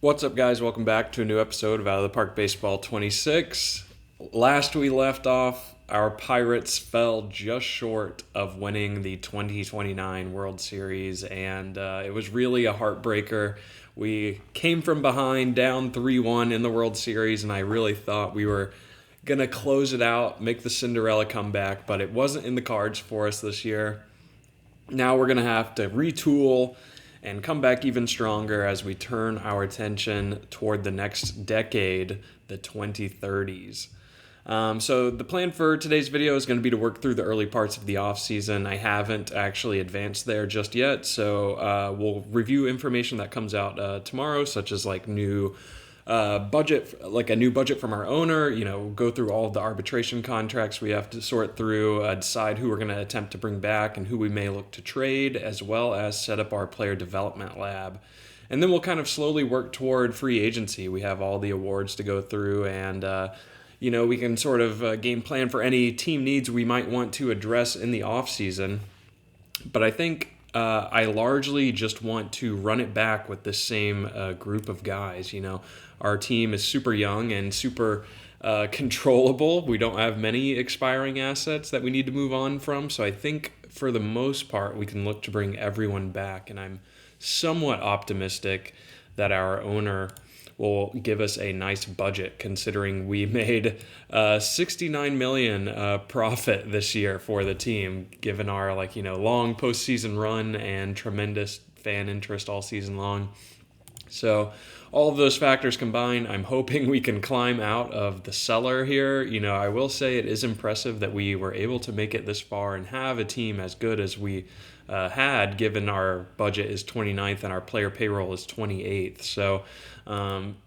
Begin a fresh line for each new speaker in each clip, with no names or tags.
What's up, guys? Welcome back to a new episode of Out of the Park Baseball 26. Last we left off, our Pirates fell just short of winning the 2029 World Series, and it was really a heartbreaker. We came from behind, down 3-1 in the World Series, and I really thought we were going to close it out, make the Cinderella comeback, but it wasn't in the cards for us this year. Now we're going to have to retool and come back even stronger as we turn our attention toward the next decade, the 2030s. So the plan for today's video is going to be to work through the early parts of the offseason. I haven't actually advanced there just yet, so we'll review information that comes out tomorrow, such as like new budget, like a new budget from our owner, go through all of the arbitration contracts we have to sort through, decide who we're going to attempt to bring back and who we may look to trade, as well as set up our player development lab. And then we'll kind of slowly work toward free agency. We have all the awards to go through, and we can sort of game plan for any team needs we might want to address in the offseason. But I think I largely just want to run it back with the same group of guys. Our team is super young and super controllable. We don't have many expiring assets that we need to move on from. So I think for the most part, we can look to bring everyone back. And I'm somewhat optimistic that our owner will give us a nice budget, considering we made $69 million profit this year for the team, given our long postseason run and tremendous fan interest all season long. So all of those factors combined, I'm hoping we can climb out of the cellar here. I will say it is impressive that we were able to make it this far and have a team as good as we had, given our budget is 29th and our player payroll is 28th. So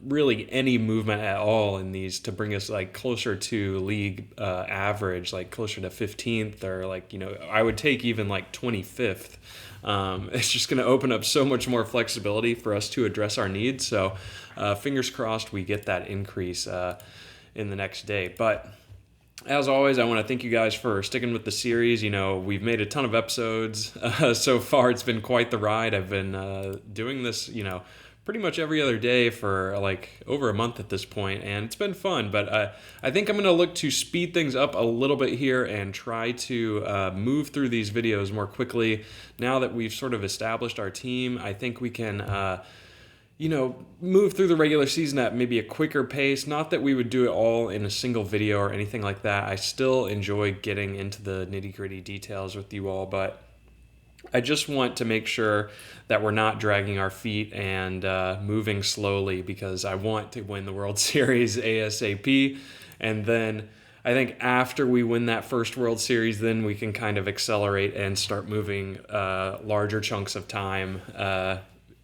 really any movement at all in these to bring us closer to league average, closer to 15th, or I would take even 25th. It's just going to open up so much more flexibility for us to address our needs. So fingers crossed we get that increase in the next day. But as always, I want to thank you guys for sticking with the series. We've made a ton of episodes so far. It's been quite the ride. I've been doing this, pretty much every other day for over a month at this point, and it's been fun. But I think I'm going to look to speed things up a little bit here and try to move through these videos more quickly. Now that we've sort of established our team, I think we can move through the regular season at maybe a quicker pace. Not that we would do it all in a single video or anything like that. I still enjoy getting into the nitty-gritty details with you all, but I just want to make sure that we're not dragging our feet and moving slowly, because I want to win the World Series ASAP. And then I think after we win that first World Series, then we can kind of accelerate and start moving larger chunks of time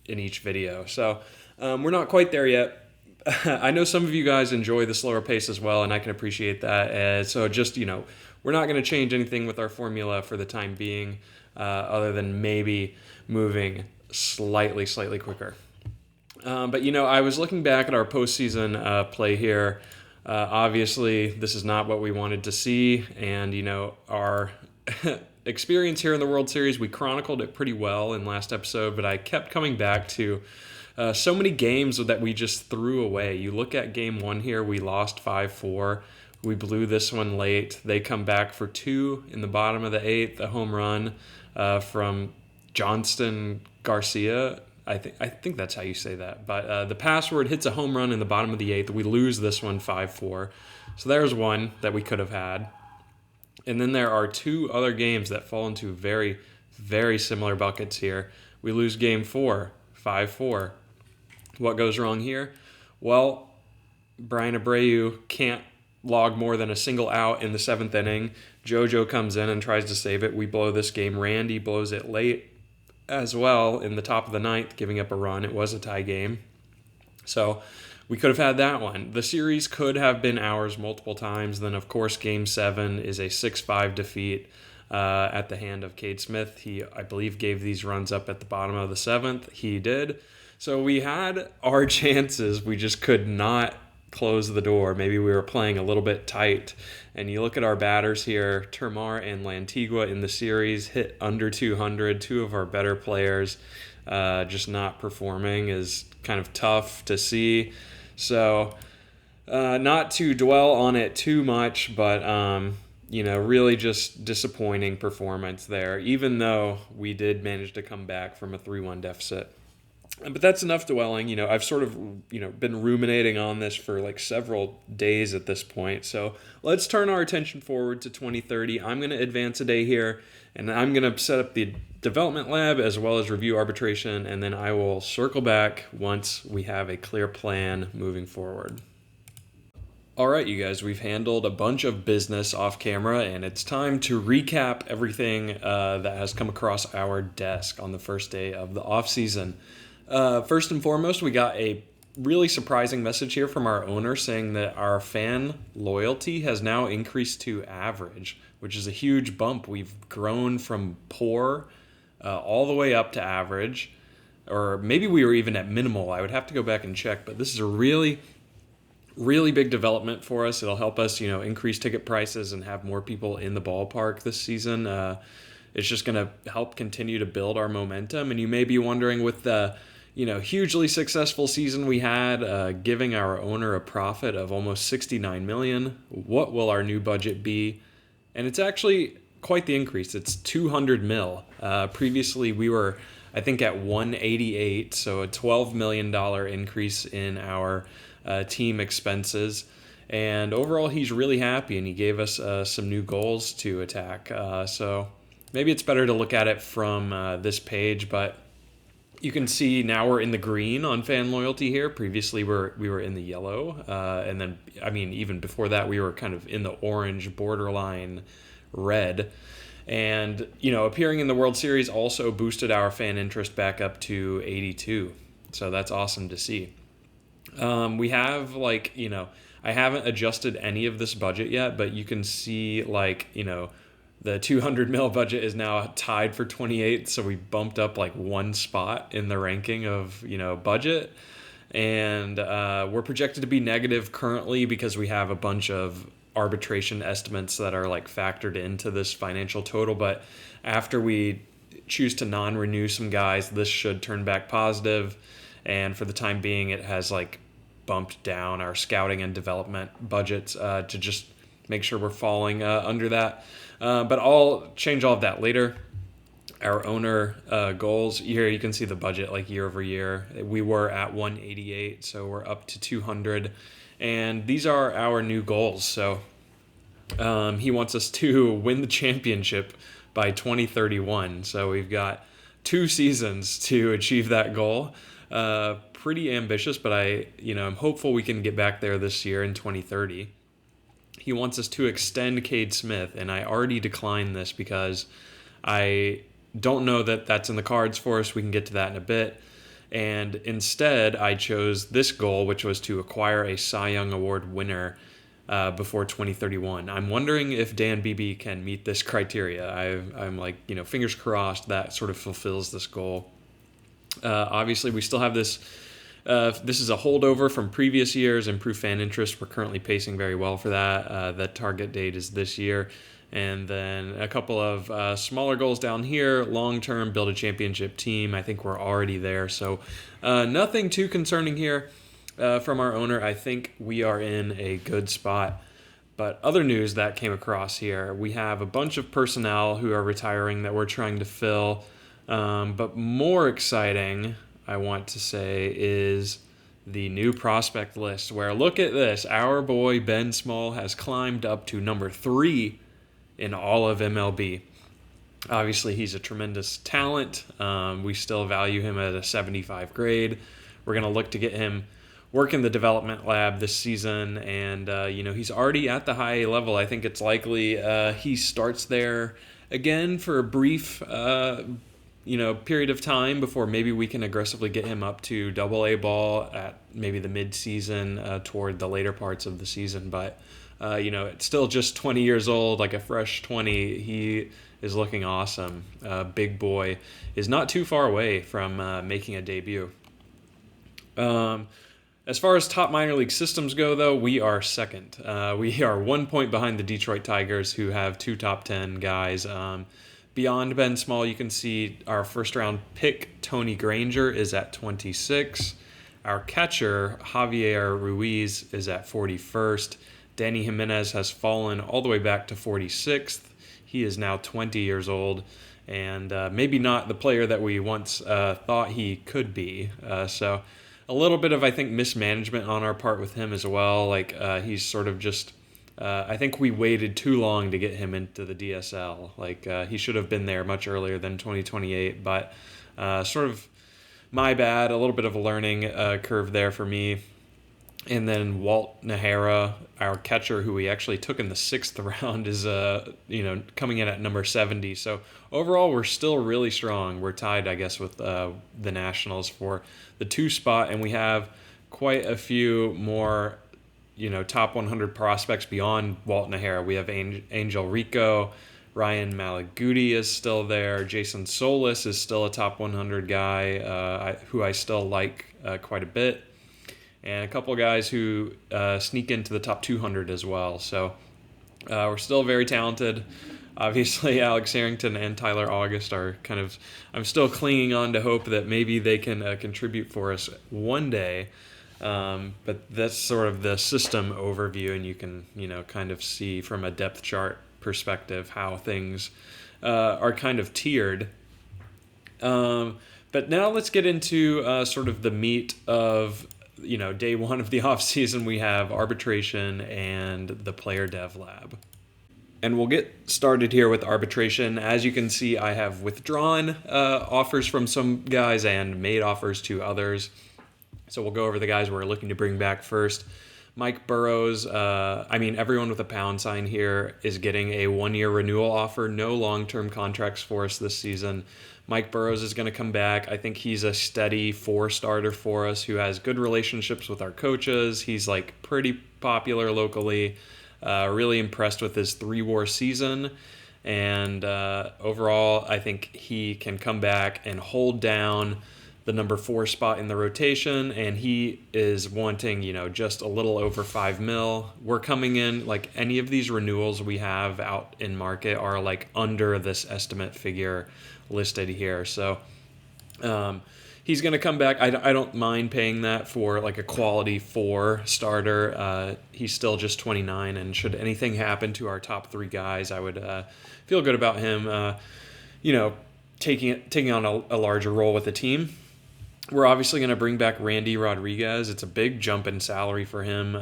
in each video. So we're not quite there yet. I know some of you guys enjoy the slower pace as well, and I can appreciate that. So just, we're not going to change anything with our formula for the time being, other than maybe moving slightly quicker. But I was looking back at our postseason play here. Obviously, this is not what we wanted to see, and our experience here in the World Series, we chronicled it pretty well in last episode, but I kept coming back to so many games that we just threw away. You look at game 1 here, we lost 5-4. We blew this one late. They come back for 2 in the bottom of the 8th, a home run from Johnston Garcia. I think that's how you say that. But the password hits a home run in the bottom of the 8th. We lose this one 5-4. So there's one that we could have had. And then there are 2 other games that fall into very, very similar buckets here. We lose game 4, 5-4. What goes wrong here? Well, Brian Abreu can't log more than a single out in the 7th inning. JoJo comes in and tries to save it. We blow this game. Randy blows it late as well in the top of the 9th, giving up a run. It was a tie game. So we could have had that one. The series could have been ours multiple times. Then, of course, Game 7 is a 6-5 defeat at the hand of Cade Smith. He, I believe, gave these runs up at the bottom of the 7th. He did. So we had our chances. We just could not close the door. Maybe we were playing a little bit tight. And you look at our batters here, Termar and Lantigua in the series hit under 200, 2 of our better players. just not performing is kind of tough to see. So not to dwell on it too much, but really just disappointing performance there, even though we did manage to come back from a 3-1 deficit. But that's enough dwelling. I've sort of, been ruminating on this for like several days at this point. So let's turn our attention forward to 2030. I'm going to advance a day here, and I'm going to set up the development lab as well as review arbitration, and then I will circle back once we have a clear plan moving forward. All right, you guys, we've handled a bunch of business off camera, and it's time to recap everything that has come across our desk on the first day of the off season. First and foremost, we got a really surprising message here from our owner saying that our fan loyalty has now increased to average, which is a huge bump. We've grown from poor all the way up to average, or maybe we were even at minimal. I would have to go back and check, but this is a really big development for us. It'll help us, increase ticket prices and have more people in the ballpark this season. It's just going to help continue to build our momentum. And you may be wondering, with the, hugely successful season we had, giving our owner a profit of almost $69 million, what will our new budget be? And it's actually quite the increase. It's $200 million. Previously, we were, I think, at $188, so a $12 million increase in our team expenses. And overall, he's really happy, and he gave us some new goals to attack. So maybe it's better to look at it from this page, but you can see now we're in the green on fan loyalty here. Previously, we were in the yellow, and then, even before that, we were kind of in the orange borderline red. And, appearing in the World Series also boosted our fan interest back up to 82. So that's awesome to see. We have, I haven't adjusted any of this budget yet, but you can see, the $200 million budget is now tied for 28th, so we bumped up one spot in the ranking of, budget. And we're projected to be negative currently because we have a bunch of arbitration estimates that are factored into this financial total. But after we choose to non-renew some guys, this should turn back positive. And for the time being, it has bumped down our scouting and development budgets to just make sure we're falling under that. But I'll change all of that later. Our owner goals, here you can see the budget year over year. We were at 188, so we're up to 200. And these are our new goals. So he wants us to win the championship by 2031. So we've got 2 seasons to achieve that goal. Pretty ambitious, but I'm hopeful we can get back there this year in 2030. He wants us to extend Cade Smith, and I already declined this because I don't know that that's in the cards for us. We can get to that in a bit. And instead, I chose this goal, which was to acquire a Cy Young Award winner before 2031. I'm wondering if Dan Beebe can meet this criteria. I'm fingers crossed that sort of fulfills this goal. Obviously, we still have this. This is a holdover from previous years, improved fan interest. We're currently pacing very well for that. That target date is this year. And then a couple of smaller goals down here. Long-term, build a championship team. I think we're already there. So nothing too concerning here from our owner. I think we are in a good spot. But other news that came across here, we have a bunch of personnel who are retiring that we're trying to fill. But more exciting, I want to say, is the new prospect list, where, look at this, our boy Ben Small has climbed up to number 3 in all of MLB. Obviously, he's a tremendous talent. We still value him at a 75 grade. We're going to look to get him work in the development lab this season, and he's already at the high A level. I think it's likely he starts there again for a brief period of time before maybe we can aggressively get him up to Double-A ball at maybe the mid-season toward the later parts of the season. But it's still just 20 years old, like a fresh 20. He is looking awesome. Big boy is not too far away from making a debut. As far as top minor league systems go, though, we are second. We are 1 point behind the Detroit Tigers, who have 2 top 10 guys. Beyond Ben Small, you can see our first-round pick, Tony Granger, is at 26. Our catcher, Javier Ruiz, is at 41st. Danny Jimenez has fallen all the way back to 46th. He is now 20 years old and maybe not the player that we once thought he could be. So a little bit of, I think, mismanagement on our part with him as well. Like he's sort of just, I think we waited too long to get him into the DSL. Like he should have been there much earlier than 2028, but sort of my bad, a little bit of a learning curve there for me. And then Walt Nahara, our catcher, who we actually took in the 6th round, is coming in at number 70. So overall, we're still really strong. We're tied, I guess, with the Nationals for the 2 spot, and we have quite a few more, top 100 prospects beyond Walt Nahara. We have Angel Rico, Ryan Malaguti is still there. Jason Solis is still a top 100 guy who I still like quite a bit. And a couple of guys who sneak into the top 200 as well. So we're still very talented. Obviously, Alex Harrington and Tyler August are kind of... I'm still clinging on to hope that maybe they can contribute for us one day. But that's sort of the system overview, and you can, kind of see from a depth chart perspective how things are kind of tiered. But now let's get into sort of the meat of... day one of the offseason. We have arbitration and the player dev lab. And we'll get started here with arbitration. As you can see, I have withdrawn offers from some guys and made offers to others. So we'll go over the guys we're looking to bring back first. Mike Burrows, everyone with a pound sign here is getting a 1-year renewal offer. No long-term contracts for us this season. Mike Burrows is going to come back. I think he's a steady 4-starter for us who has good relationships with our coaches. He's pretty popular locally. Really impressed with his 3-WAR season. And overall, I think he can come back and hold down the number 4 spot in the rotation. And he is wanting, just a little over $5 million. We're coming in, any of these renewals we have out in market are under this estimate figure listed here. So he's going to come back. I don't mind paying that for a quality 4 starter. He's still just 29, and should anything happen to our top 3 guys, I would feel good about him taking on a larger role with the team. We're obviously going to bring back Randy Rodriguez. It's a big jump in salary for him,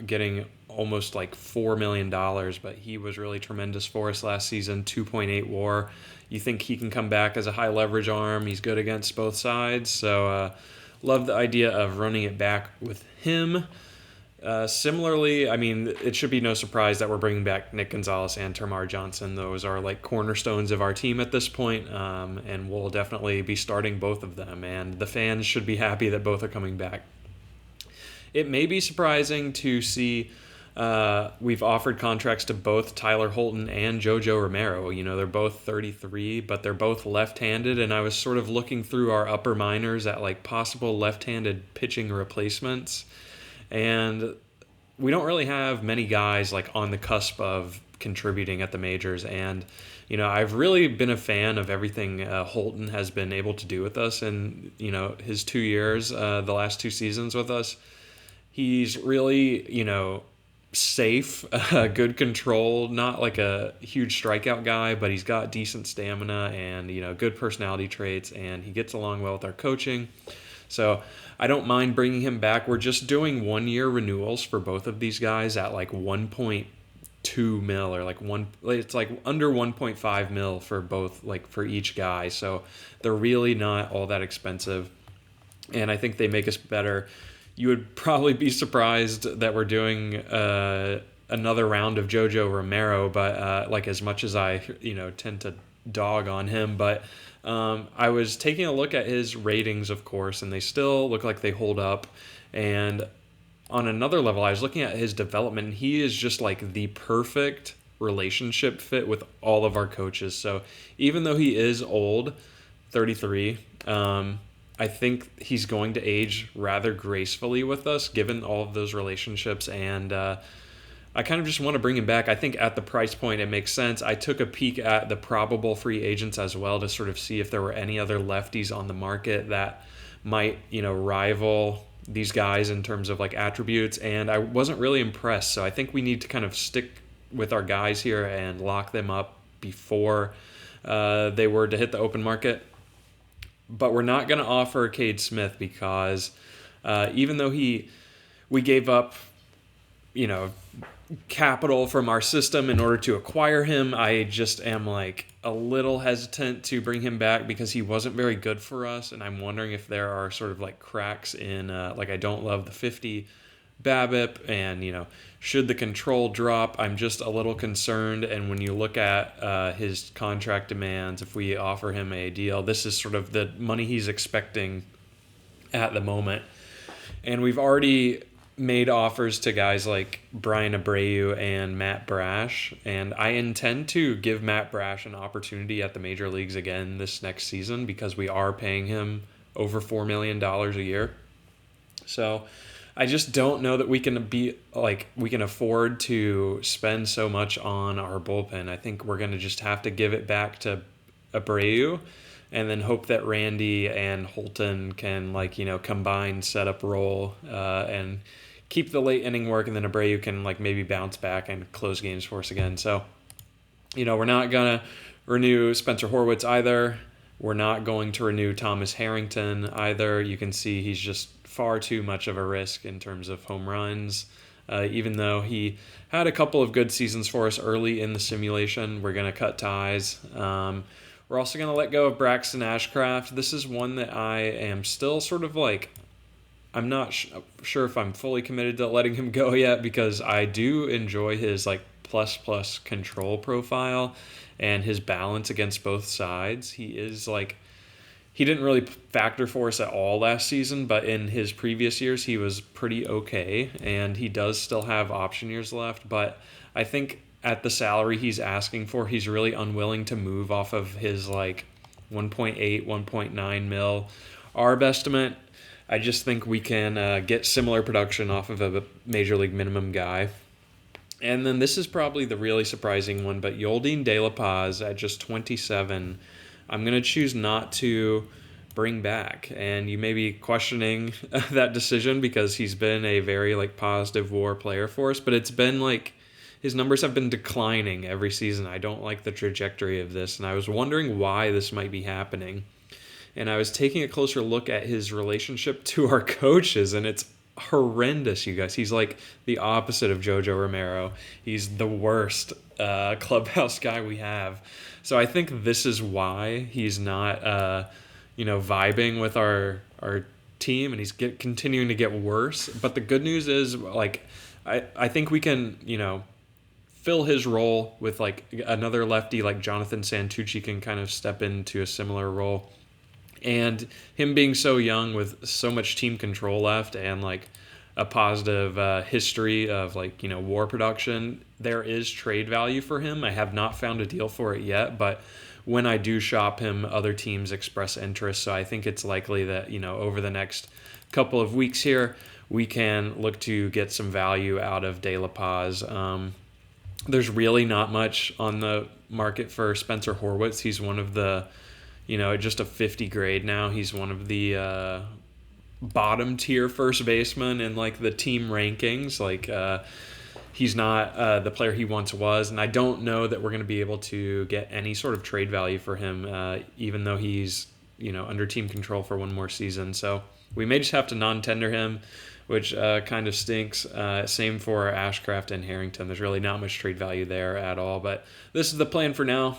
getting almost $4 million, but he was really tremendous for us last season, 2.8 WAR. You think he can come back as a high leverage arm. He's good against both sides. So love the idea of running it back with him. Similarly, it should be no surprise that we're bringing back Nick Gonzalez and Termar Johnson. Those are cornerstones of our team at this point, and we'll definitely be starting both of them. And the fans should be happy that both are coming back. It may be surprising to see we've offered contracts to both Tyler Holton and JoJo Romero. They're both 33, but they're both left-handed, and I was sort of looking through our upper minors at possible left-handed pitching replacements. And we don't really have many guys on the cusp of contributing at the majors. And, I've really been a fan of everything Holton has been able to do with us in, his 2 years, the last 2 seasons with us. He's really, safe, good control, not a huge strikeout guy, but he's got decent stamina and, good personality traits, and he gets along well with our coaching. So I don't mind bringing him back. We're just doing 1-year renewals for both of these guys at 1.2 mil or it's under 1.5 mil for both, for each guy. So they're really not all that expensive, and I think they make us better. You would probably be surprised that we're doing another round of JoJo Romero, but as much as I tend to dog on him, but I was taking a look at his ratings, of course, and they still look like they hold up. And on another level, I was looking at his development, and he is just the perfect relationship fit with all of our coaches. So even though he is old, 33, I think he's going to age rather gracefully with us, given all of those relationships. And I kind of just want to bring him back. I think at the price point, it makes sense. I took a peek at the probable free agents as well to sort of see if there were any other lefties on the market that might, rival these guys in terms of like attributes. And I wasn't really impressed. So I think we need to kind of stick with our guys here and lock them up before they were to hit the open market. But we're not going to offer Cade Smith because even though we gave up, capital from our system in order to acquire him, I just am like a little hesitant to bring him back because he wasn't very good for us. And I'm wondering if there are sort of like cracks in, I don't love the 50 BABIP and, should the control drop, I'm just a little concerned. And when you look at his contract demands, if we offer him a deal, this is sort of the money he's expecting at the moment. And we've already made offers to guys like Brian Abreu and Matt Brash, and I intend to give Matt Brash an opportunity at the major leagues again this next season because we are paying him over $4 million a year. So I just don't know that we can afford to spend so much on our bullpen. I think we're going to just have to give it back to Abreu and then hope that Randy and Holton can combine, set up, roll, and keep the late inning work, and then Abreu can maybe bounce back and close games for us again. So, we're not going to renew Spencer Horwitz either. We're not going to renew Thomas Harrington either. You can see he's just far too much of a risk in terms of home runs. Even though he had a couple of good seasons for us early in the simulation, we're going to cut ties. We're also going to let go of Braxton Ashcraft. This is one that I am still sort of I'm not sure if I'm fully committed to letting him go yet because I do enjoy his plus control profile and his balance against both sides. He is he didn't really factor for us at all last season, but in his previous years he was pretty okay, and he does still have option years left. But I think at the salary he's asking for, he's really unwilling to move off of his 1.8, 1.9 mil ARB estimate. I just think we can get similar production off of a major league minimum guy. And then this is probably the really surprising one, but Yoldin De La Paz at just 27, I'm going to choose not to bring back. And you may be questioning that decision because he's been a very positive WAR player for us, but it's been his numbers have been declining every season. I don't like the trajectory of this, and I was wondering why this might be happening. And I was taking a closer look at his relationship to our coaches, and it's horrendous, you guys. He's the opposite of Jojo Romero. He's the worst clubhouse guy we have. So I think this is why he's not, vibing with our team, and he's continuing to get worse. But the good news is, I think we can, fill his role with another lefty like Jonathan Santucci can kind of step into a similar role. And him being so young with so much team control left and a positive history of WAR production, there is trade value for him. I have not found a deal for it yet, but when I do shop him, other teams express interest. So I think it's likely that over the next couple of weeks here, we can look to get some value out of De La Paz. There's really not much on the market for Spencer Horwitz. He's one of the just a 50 grade now. He's one of the bottom tier first baseman in the team rankings. He's not the player he once was, and I don't know that we're going to be able to get any sort of trade value for him, even though he's under team control for one more season. So we may just have to non-tender him, which kind of stinks. Same for Ashcraft and Harrington. There's really not much trade value there at all, but this is the plan for now.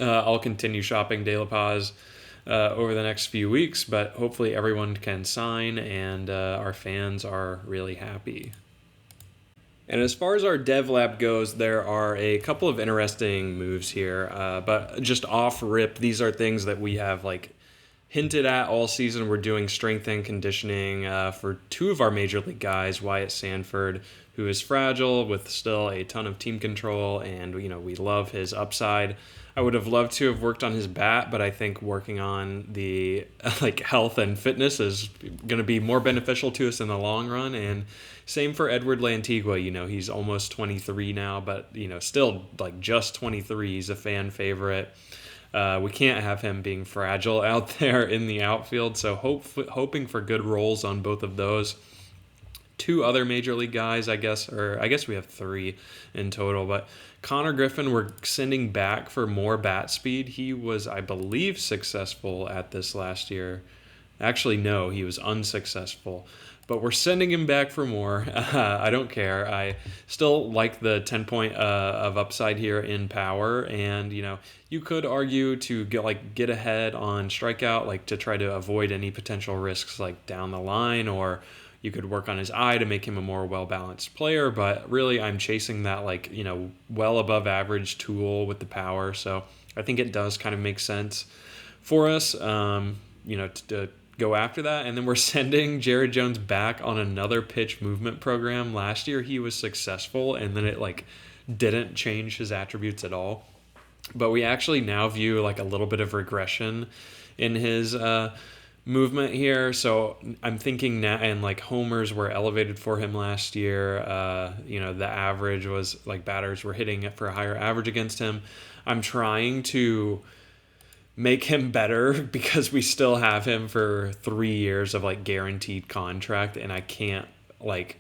I'll continue shopping De La Paz over the next few weeks, but hopefully everyone can sign and our fans are really happy. And as far as our dev lab goes, there are a couple of interesting moves here, but just off rip, these are things that we have hinted at all season, we're doing strength and conditioning for two of our major league guys, Wyatt Sanford, who is fragile with still a ton of team control, and we love his upside. I would have loved to have worked on his bat, but I think working on the health and fitness is going to be more beneficial to us in the long run. And same for Edward Lantigua. He's almost 23 now, but still just 23. He's a fan favorite. We can't have him being fragile out there in the outfield, so hoping for good roles on both of those. Two other major league guys, I guess we have three in total, but Connor Griffin we're sending back for more bat speed. He was, I believe, successful at this last year. Actually, no, he was unsuccessful. But we're sending him back for more. I don't care. I still like the 10 point of upside here in power. And, you could argue to get ahead on strikeout, to try to avoid any potential risks down the line, or you could work on his eye to make him a more well-balanced player. But really, I'm chasing that well above average tool with the power. So I think it does kind of make sense for us, to go after that. And then we're sending Jared Jones back on another pitch movement program. Last year he was successful, and then it didn't change his attributes at all. But we actually now view a little bit of regression in his movement here. So I'm thinking now, and homers were elevated for him last year. The average was batters were hitting it for a higher average against him. I'm trying to make him better because we still have him for 3 years of guaranteed contract, and I can't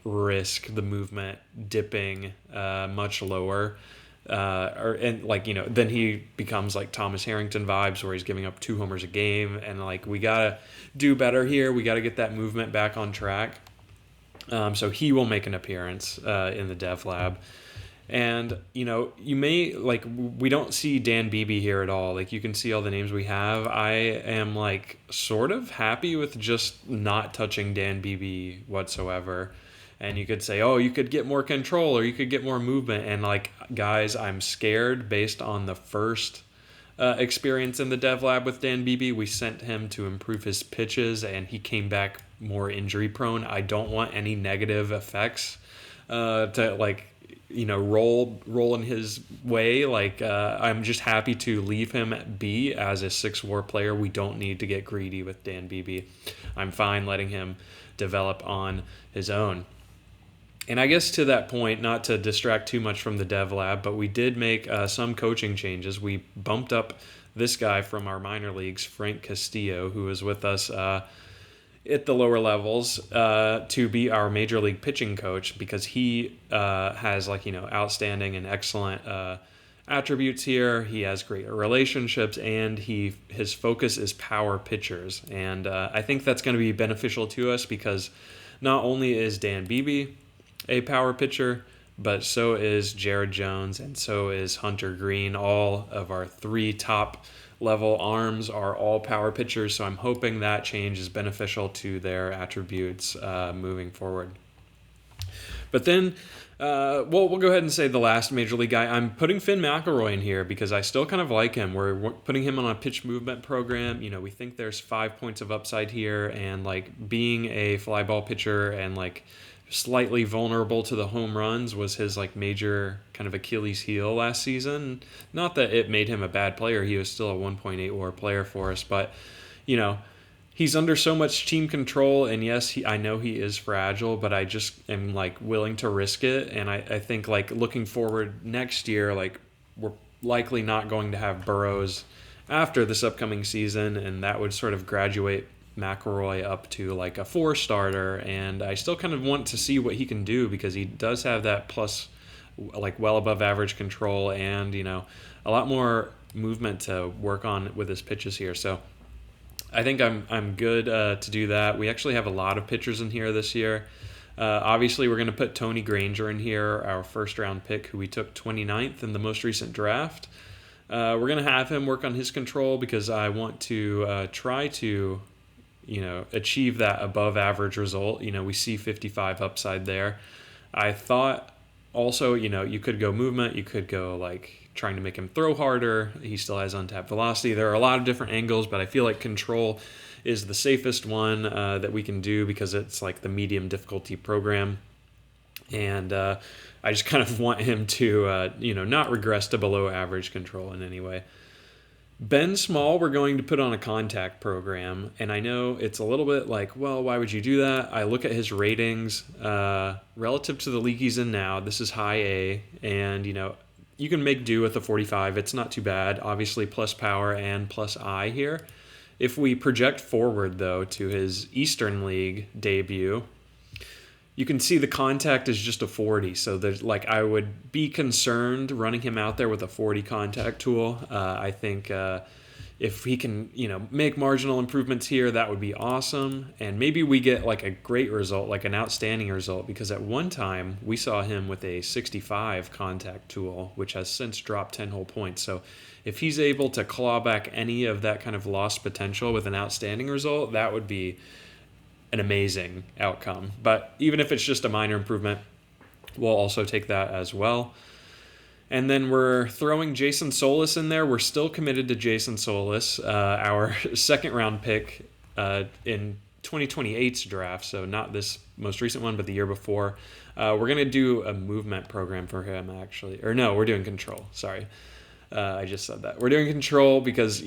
risk the movement dipping much lower. Then he becomes Thomas Harrington vibes where he's giving up 2 homers a game, and we gotta do better here. We gotta get that movement back on track. So he will make an appearance in the Dev Lab. And, you may, we don't see Dan Beebe here at all. You can see all the names we have. I am, sort of happy with just not touching Dan Beebe whatsoever. And you could say, oh, you could get more control or you could get more movement. And, guys, I'm scared based on the first experience in the Dev Lab with Dan Beebe. We sent him to improve his pitches, and he came back more injury prone. I don't want any negative effects to, roll in his way. I'm just happy to leave him be as a 6-WAR player. We don't need to get greedy with Dan Beebe. I'm fine letting him develop on his own. And I guess to that point, not to distract too much from the Dev Lab, but we did make some coaching changes. We bumped up this guy from our minor leagues, Frank Castillo, who was with us at the lower levels, to be our major league pitching coach, because he has outstanding and excellent attributes here. He has great relationships, and his focus is power pitchers. And I think that's going to be beneficial to us because not only is Dan Beebe a power pitcher, but so is Jared Jones, and so is Hunter Green. All of our 3 top level arms are all power pitchers, so I'm hoping that change is beneficial to their attributes moving forward. But then, we'll go ahead and say the last major league guy. I'm putting Finn McElroy in here because I still kind of like him. We're putting him on a pitch movement program. We think there's 5 points of upside here, and being a fly ball pitcher and slightly vulnerable to the home runs was his major kind of Achilles heel last season. Not that it made him a bad player. He was still a 1.8 WAR player for us, but he's under so much team control, and yes, I know he is fragile, but I just am willing to risk it. And I think looking forward next year, we're likely not going to have Burrows after this upcoming season, and that would sort of graduate McElroy up to a 4 starter, and I still kind of want to see what he can do because he does have that plus well above average control and a lot more movement to work on with his pitches here. So I think I'm good to do that. We actually have a lot of pitchers in here this year. Obviously, we're going to put Tony Granger in here, our first round pick, who we took 29th in the most recent draft. We're going to have him work on his control because I want to try to achieve that above average result. We see 55 upside there. I thought Also, you could go movement, you could go like trying to make him throw harder. He still has untapped velocity. There are a lot of different angles, but I feel like control is the safest one that we can do because it's like the medium difficulty program. And I just kind of want him to, not regress to below average control in any way. Ben Small, we're going to put on a contact program, and I know it's a little bit like, well, why would you do that? I look at his ratings relative to the league he's in now. This is high A, and you can make do with a 45. It's not too bad. Obviously, plus power and plus I here. If we project forward though to his Eastern League debut, you can see the contact is just a 40. So there's I would be concerned running him out there with a 40 contact tool. I think if he can, make marginal improvements here, that would be awesome. And maybe we get like a great result, like an outstanding result, because at one time we saw him with a 65 contact tool, which has since dropped 10 whole points. So if he's able to claw back any of that kind of lost potential with an outstanding result, that would be an amazing outcome. But even if it's just a minor improvement, we'll also take that as well. And then we're throwing Jason Solis in there. We're still committed to Jason Solis, our second round pick in 2028's draft. So not this most recent one, but the year before. We're going to do a movement program for him, actually. Or no, we're doing control. Sorry. I just said that. We're doing control because,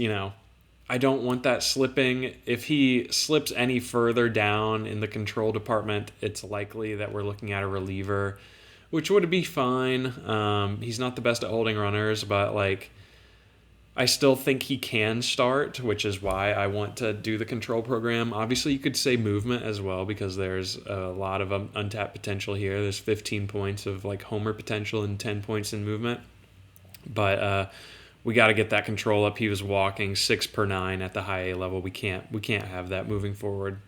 I don't want that slipping. If he slips any further down in the control department, it's likely that we're looking at a reliever, which would be fine. He's not the best at holding runners, but I still think he can start, which is why I want to do the control program. Obviously, you could say movement as well because there's a lot of untapped potential here. There's 15 points of homer potential and 10 points in movement. But we got to get that control up. He was walking 6/9 at the high A level. We can't have that moving forward.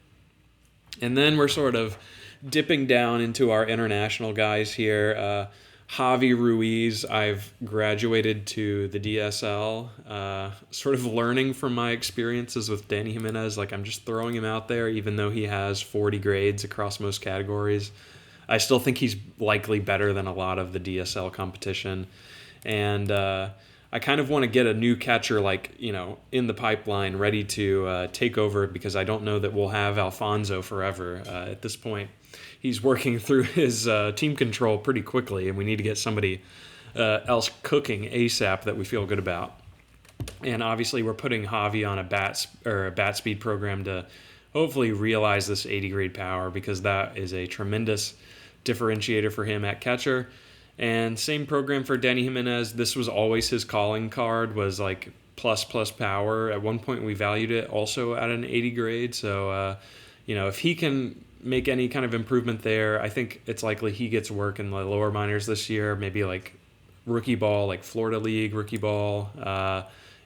And then we're sort of dipping down into our international guys here. Javi Ruiz, I've graduated to the DSL, sort of learning from my experiences with Danny Jimenez. I'm just throwing him out there, even though he has 40 grades across most categories. I still think he's likely better than a lot of the DSL competition. And I kind of want to get a new catcher in the pipeline ready to take over because I don't know that we'll have Alfonso forever. At this point, he's working through his team control pretty quickly, and we need to get somebody else cooking ASAP that we feel good about. And obviously, we're putting Javi on a bat speed program to hopefully realize this 80 grade power because that is a tremendous differentiator for him at catcher. And same program for Danny Jimenez. This was always his calling card, was plus power. At one point we valued it also at an 80 grade. So, if he can make any kind of improvement there, I think it's likely he gets work in the lower minors this year, maybe rookie ball, Florida League rookie ball,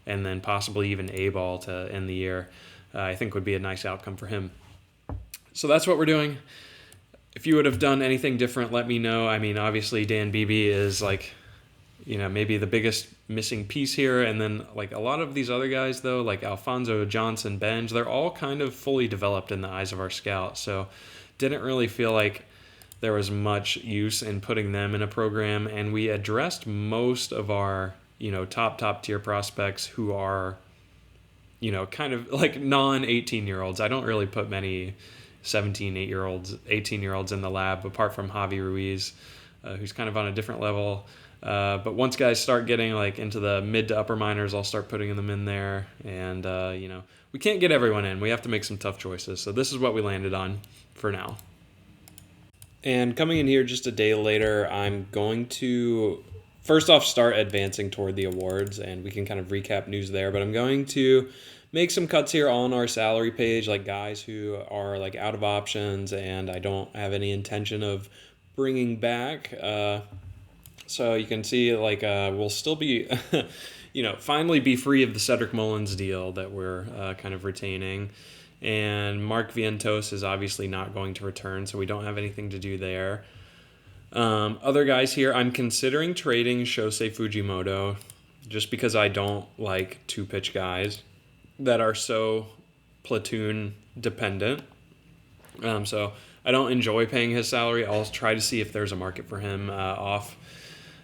and then possibly even A ball to end the year. I think would be a nice outcome for him. So that's what we're doing. If you would have done anything different, let me know. I mean, obviously Dan Beebe is maybe the biggest missing piece here. And then a lot of these other guys though, like Alfonso, Johnson, Benj, they're all kind of fully developed in the eyes of our scout. So didn't really feel like there was much use in putting them in a program. And we addressed most of our, top tier prospects who are, kind of non-18-year-olds. I don't really put many 17, 18-year-olds in the lab, apart from Javi Ruiz, who's kind of on a different level. But once guys start getting into the mid to upper minors, I'll start putting them in there. And, we can't get everyone in. We have to make some tough choices. So this is what we landed on for now. And coming in here just a day later, I'm going to first off start advancing toward the awards, and we can kind of recap news there. But I'm going to make some cuts here on our salary page, guys who are out of options and I don't have any intention of bringing back. So you can see we'll still be, finally be free of the Cedric Mullins deal that we're kind of retaining. And Mark Vientos is obviously not going to return, so we don't have anything to do there. Other guys here, I'm considering trading Shosei Fujimoto just because I don't like two-pitch guys that are so platoon dependent. So I don't enjoy paying his salary. I'll try to see if there's a market for him off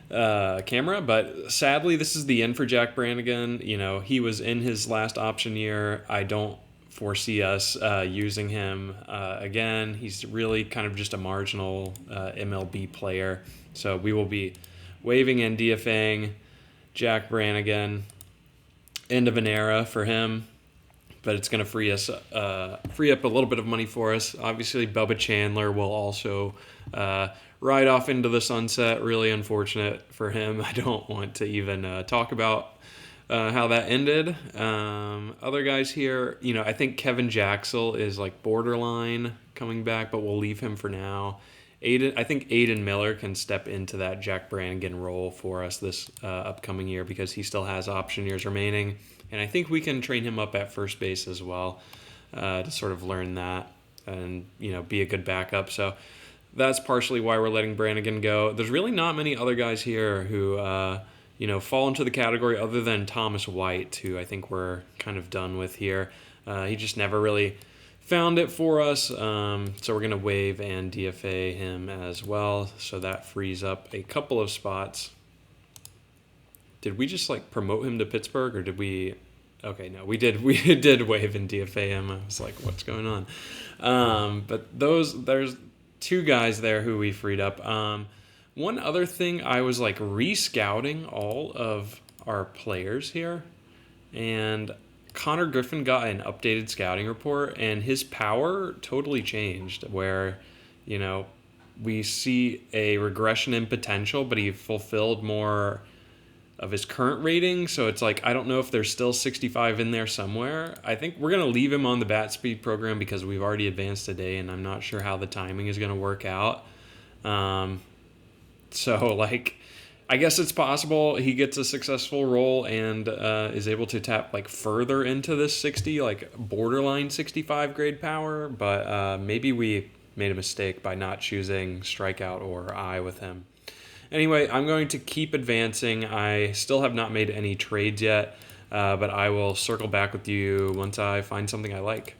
camera, but sadly, this is the end for Jack Brannigan. He was in his last option year. I don't foresee us using him again. He's really kind of just a marginal MLB player. So we will be waiving and DFAing Jack Brannigan. End of an era for him, but it's going to free up a little bit of money for us. Obviously, Bubba Chandler will also ride off into the sunset. Really unfortunate for him. I don't want to even talk about how that ended. Other guys here, I think Kevin Jaxel is like borderline coming back, but we'll leave him for now. I think Aiden Miller can step into that Jack Brannigan role for us this upcoming year because he still has option years remaining. And I think we can train him up at first base as well to sort of learn that and, be a good backup. So that's partially why we're letting Brannigan go. There's really not many other guys here who, fall into the category other than Thomas White, who I think we're kind of done with here. He just never really found it for us, so we're going to waive and DFA him as well, so that frees up a couple of spots. Did we just promote him to Pittsburgh, or did we? Okay, no, we did waive and DFA him. I was like, what's going on? But there's two guys there who we freed up. One other thing, I was re-scouting all of our players here, and Connor Griffin got an updated scouting report, and his power totally changed where, we see a regression in potential, but he fulfilled more of his current rating. So it's I don't know if there's still 65 in there somewhere. I think we're going to leave him on the bat speed program because we've already advanced today, and I'm not sure how the timing is going to work out. I guess it's possible he gets a successful role and is able to tap further into this 60, borderline 65 grade power. But maybe we made a mistake by not choosing strikeout or eye with him. Anyway, I'm going to keep advancing. I still have not made any trades yet, but I will circle back with you once I find something I like.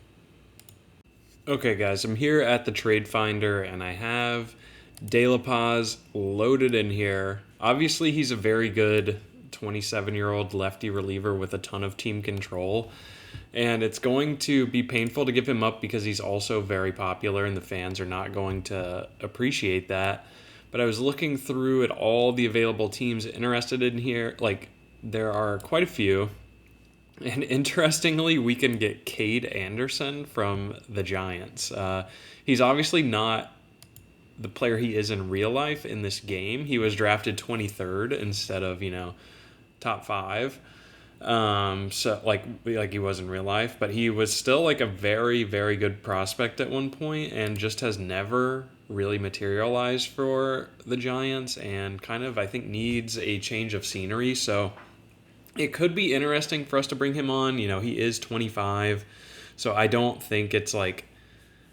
Okay, guys, I'm here at the Trade Finder, and I have De La Paz loaded in here. Obviously, he's a very good 27-year-old lefty reliever with a ton of team control, and it's going to be painful to give him up because he's also very popular, and the fans are not going to appreciate that. But I was looking through at all the available teams interested in here. There are quite a few. And interestingly, we can get Cade Anderson from the Giants. He's obviously not the player he is in real life in this game. He was drafted 23rd instead of, top 5. So he was in real life, but he was still a very, very good prospect at one point and just has never really materialized for the Giants and kind of, I think, needs a change of scenery. So it could be interesting for us to bring him on. He is 25, so I don't think it's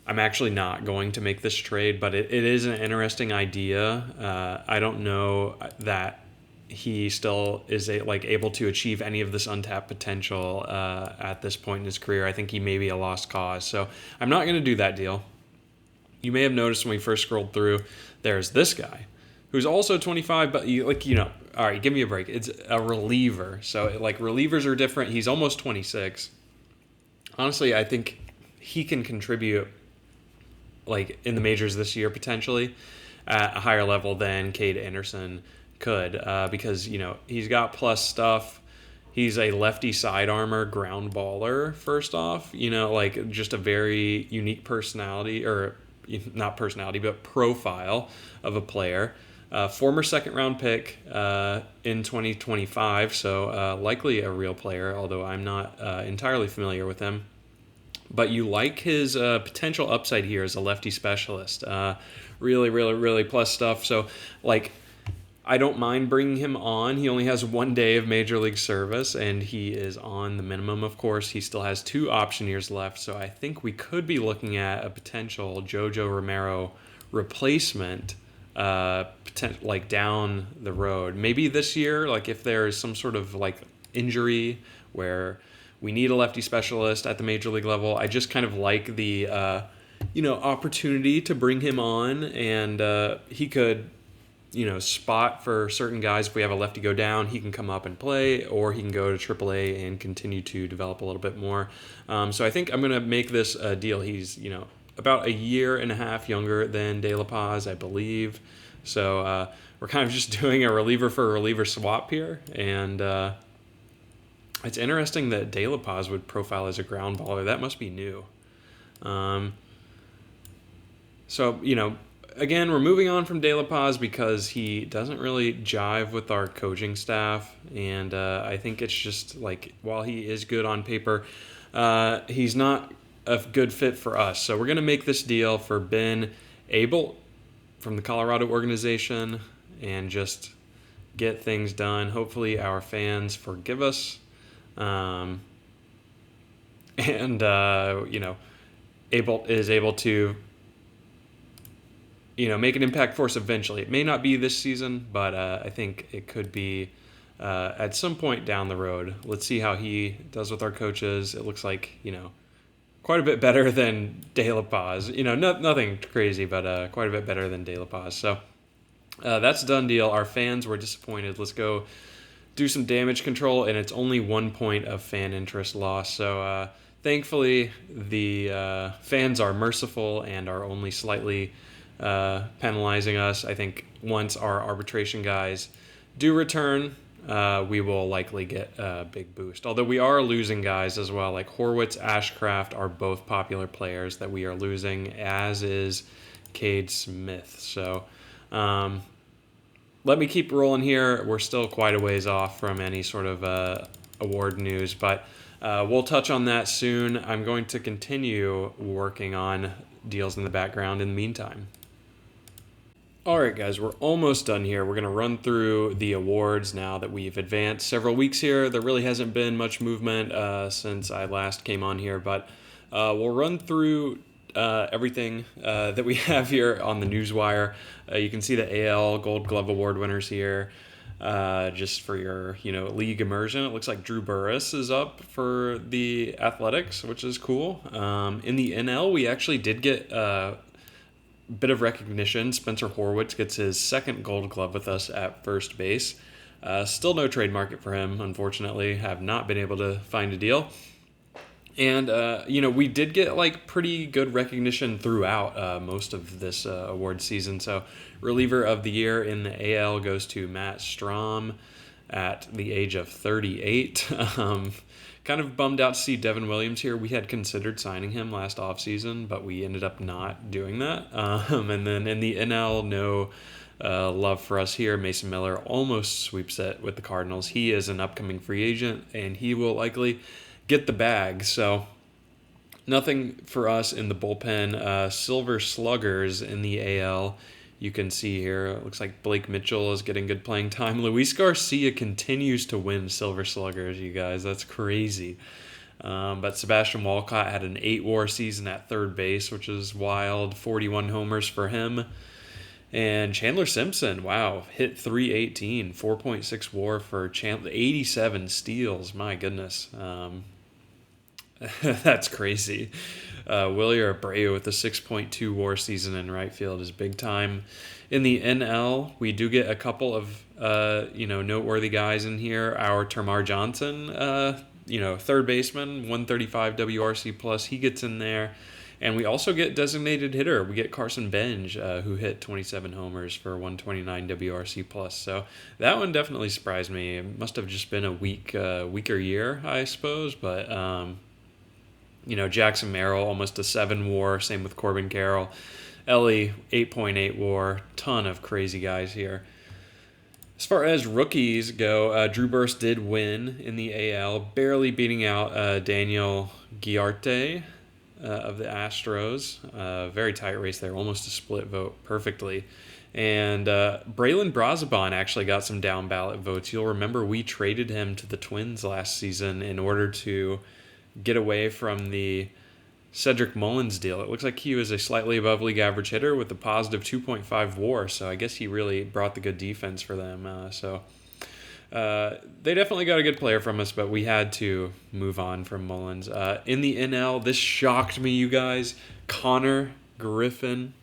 I'm actually not going to make this trade, but it is an interesting idea. I don't know that he still is able to achieve any of this untapped potential at this point in his career. I think he may be a lost cause. So I'm not going to do that deal. You may have noticed when we first scrolled through, there's this guy who's also 25, but all right, give me a break. It's a reliever. So relievers are different. He's almost 26. Honestly, I think he can contribute in the majors this year potentially at a higher level than Cade Anderson could because he's got plus stuff. He's a lefty side armor ground baller first off, just a very unique personality, or not personality but profile of a player. Former second round pick in 2025, so likely a real player, although I'm not entirely familiar with him. But you like his potential upside here as a lefty specialist. Really, really, really plus stuff. So, I don't mind bringing him on. He only has 1 day of Major League service, and he is on the minimum, of course. He still has 2 option years left, so I think we could be looking at a potential Jojo Romero replacement down the road. Maybe this year, if there is some sort of injury where we need a lefty specialist at the major league level. I just kind of like the opportunity to bring him on, and he could, spot for certain guys. If we have a lefty go down, he can come up and play, or he can go to AAA and continue to develop a little bit more. So I think I'm going to make this a deal. He's, about a year and a half younger than De La Paz, I believe. So we're kind of just doing a reliever for a reliever swap here. And it's interesting that De La Paz would profile as a ground baller. That must be new. So, again, we're moving on from De La Paz because he doesn't really jive with our coaching staff. And I think it's just like, while he is good on paper, he's not a good fit for us. So we're going to make this deal for Ben Abel from the Colorado organization and just get things done. Hopefully our fans forgive us. Abel is able to, make an impact for us eventually. It may not be this season, but I think it could be at some point down the road. Let's see how he does with our coaches. It looks like, quite a bit better than De La Paz. Nothing crazy, but quite a bit better than De La Paz. So that's a done deal. Our fans were disappointed. Let's go do some damage control, and it's only 1 point of fan interest loss. So thankfully, the fans are merciful and are only slightly penalizing us. I think once our arbitration guys do return, we will likely get a big boost. Although we are losing guys as well, like Horwitz, Ashcraft are both popular players that we are losing, as is Cade Smith. So let me keep rolling here. We're still quite a ways off from any sort of award news, but we'll touch on that soon. I'm going to continue working on deals in the background in the meantime. All right, guys, we're almost done here. We're going to run through the awards now that we've advanced several weeks here. There really hasn't been much movement since I last came on here, but we'll run through everything that we have here on the newswire. You can see the AL Gold Glove Award winners here. Just for your, league immersion. It looks like Drew Burress is up for the Athletics, which is cool. In the NL, we actually did get bit of recognition. Spencer Horwitz gets his second Gold Glove with us at first base. Still no trade market for him, unfortunately. Have not been able to find a deal. And, we did get pretty good recognition throughout most of this award season. So reliever of the year in the AL goes to Matt Strahm at the age of 38. Kind of bummed out to see Devin Williams here. We had considered signing him last offseason, but we ended up not doing that. And then in the NL, no love for us here. Mason Miller almost sweeps it with the Cardinals. He is an upcoming free agent, and he will likely get the bag. So nothing for us in the bullpen. Silver Sluggers in the AL. You can see here, it looks like Blake Mitchell is getting good playing time. Luis Garcia continues to win Silver Sluggers, you guys. That's crazy. But Sebastian Walcott had an 8-WAR season at third base, which is wild. 41 homers for him. And Chandler Simpson, wow, hit 318, 4.6 WAR for Chandler, 87 steals. My goodness. That's crazy. Willie Abreu with a 6.2 WAR season in right field is big time. In the NL, we do get a couple of noteworthy guys in here. Our Termar Johnson, third baseman, 135 WRC plus, he gets in there. And we also get designated hitter. We get Carson Benj, who hit 27 homers for 129 WRC plus. So that one definitely surprised me. It must have just been a weaker year, I suppose. But Jackson Merrill, almost a 7 WAR. Same with Corbin Carroll. Ellie, 8.8 WAR. Ton of crazy guys here. As far as rookies go, Drew Burst did win in the AL, barely beating out Daniel Guiarte of the Astros. Very tight race there, almost a split vote perfectly. And Braylon Brazaban actually got some down ballot votes. You'll remember we traded him to the Twins last season in order to get away from the Cedric Mullins deal. It looks like he was a slightly above league average hitter with a positive 2.5 WAR, so I guess he really brought the good defense for them. They definitely got a good player from us, but we had to move on from Mullins. In the NL, this shocked me, you guys. Connor Griffin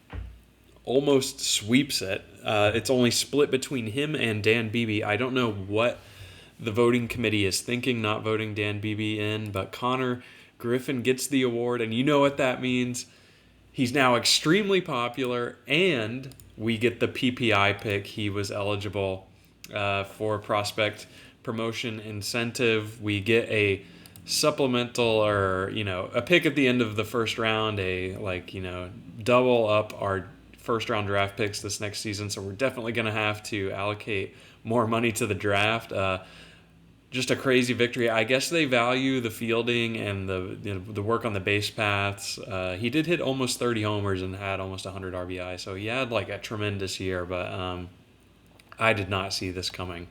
almost sweeps it. It's only split between him and Dan Beebe. I don't know what the voting committee is thinking, not voting Dan Beebe in, but Connor Griffin gets the award, and you know what that means. He's now extremely popular, and we get the PPI pick. He was eligible for prospect promotion incentive. We get a supplemental, or a pick at the end of the first round, double up our first round draft picks this next season. So we're definitely going to have to allocate more money to the draft. Just a crazy victory. I guess they value the fielding and the work on the base paths. He did hit almost 30 homers and had almost 100 RBI, so he had like a tremendous year, but I did not see this coming.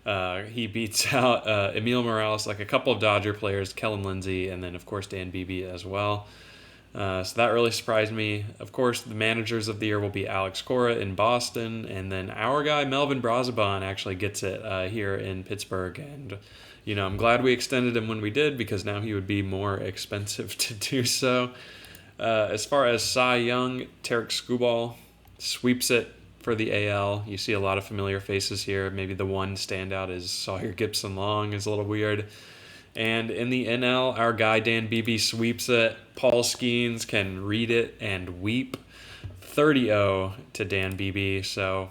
He beats out Emil Morales, like a couple of Dodger players, Kellen Lindsey, and then of course Dan Beebe as well. So that really surprised me. Of course, the managers of the year will be Alex Cora in Boston, and then our guy Melvin Brazaban actually gets it here in Pittsburgh. And I'm glad we extended him when we did, because now he would be more expensive to do so. As far as Cy Young, Tarek Skubal sweeps it for the AL. You see a lot of familiar faces here. Maybe the one standout is Sawyer Gibson-Long, is a little weird. And in the NL, our guy Dan Beebe sweeps it. Paul Skeens can read it and weep. 30-0 to Dan Beebe. So,